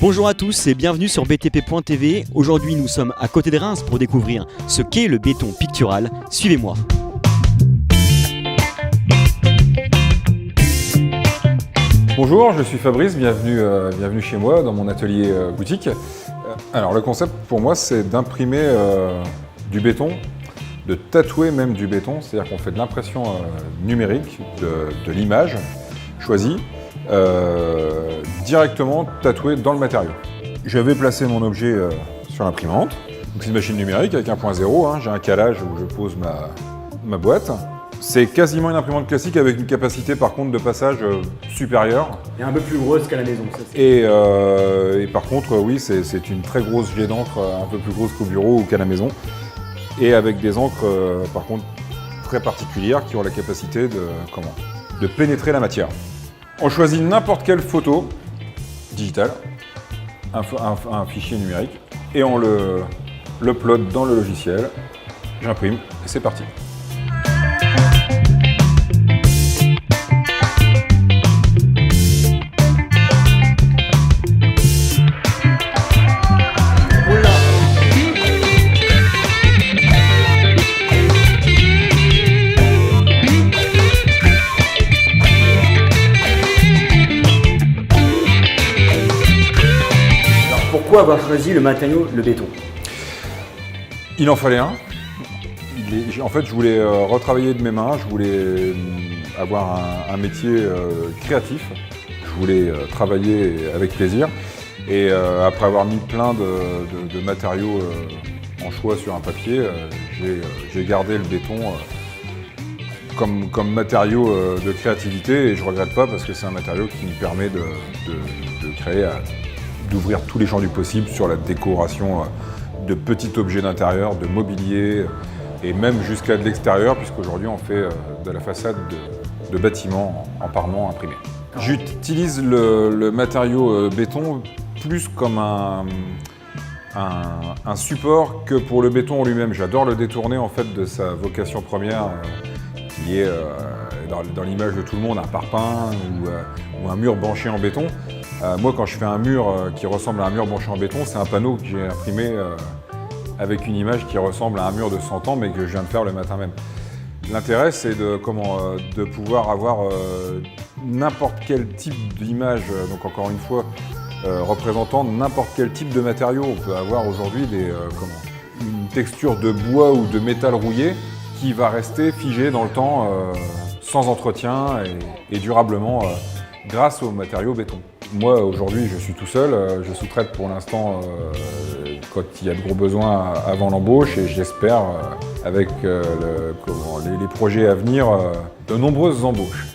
Bonjour à tous et bienvenue sur btp.tv. Aujourd'hui nous sommes à côté de Reims pour découvrir ce qu'est le béton pictural. Suivez-moi. Bonjour, je suis Fabrice, bienvenue chez moi dans mon atelier boutique. Alors le concept pour moi c'est d'imprimer du béton, de tatouer même du béton, c'est-à-dire qu'on fait de l'impression numérique de l'image choisie, directement tatouée dans le matériau. Je vais placer mon objet sur l'imprimante. Donc c'est une machine numérique avec 1.0, hein. J'ai un calage où je pose ma boîte. C'est quasiment une imprimante classique avec une capacité par contre de passage supérieure. Et un peu plus grosse qu'à la maison. Ça, et par contre, oui, c'est une très grosse jet d'encre, un peu plus grosse qu'au bureau ou qu'à la maison. Et avec des encres par contre très particulières qui ont la capacité de pénétrer la matière. On choisit n'importe quelle photo digitale, un fichier numérique, et on l'upload dans le logiciel. J'imprime et c'est parti. Pourquoi avoir choisi le matériau, le béton? Il en fallait un. En fait, je voulais retravailler de mes mains, je voulais avoir un métier créatif, je voulais travailler avec plaisir. Et après avoir mis plein de matériaux en choix sur un papier, j'ai gardé le béton comme matériau de créativité et je ne regrette pas parce que c'est un matériau qui me permet de créer, d'ouvrir tous les champs du possible sur la décoration de petits objets d'intérieur, de mobilier et même jusqu'à de l'extérieur puisqu'aujourd'hui on fait de la façade de bâtiments en parement imprimé. J'utilise le matériau béton plus comme un support que pour le béton en lui-même. J'adore le détourner en fait de sa vocation première qui est dans l'image de tout le monde un parpaing ou un mur banché en béton. Moi, quand je fais un mur qui ressemble à un mur banché en béton, c'est un panneau que j'ai imprimé avec une image qui ressemble à un mur de 100 ans, mais que je viens de faire le matin même. L'intérêt, c'est de pouvoir avoir n'importe quel type d'image, donc encore une fois, représentant n'importe quel type de matériau. On peut avoir aujourd'hui une texture de bois ou de métal rouillé qui va rester figée dans le temps, sans entretien et durablement grâce aux matériaux béton. Moi, aujourd'hui, je suis tout seul. Je sous-traite pour l'instant quand il y a de gros besoins avant l'embauche et j'espère, avec les projets à venir, de nombreuses embauches.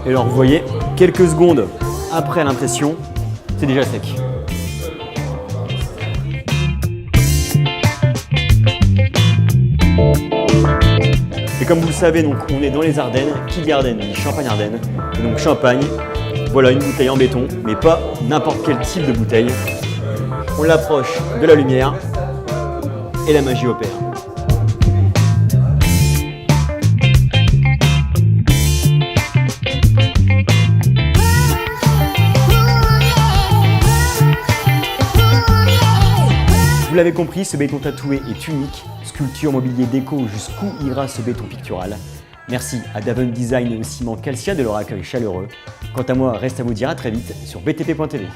Et alors vous voyez, quelques secondes après l'impression, c'est déjà sec. Et comme vous le savez, donc, on est dans les Ardennes. Qui dit Ardennes dit Champagne-Ardenne. Et donc Champagne, voilà une bouteille en béton, mais pas n'importe quel type de bouteille. On l'approche de la lumière et la magie opère. Vous l'avez compris, ce béton tatoué est unique. Sculpture, mobilier, déco, jusqu'où ira ce béton pictural? Merci à Daven Design et au ciment Calcia de leur accueil chaleureux. Quant à moi, reste à vous dire à très vite sur btp.tv.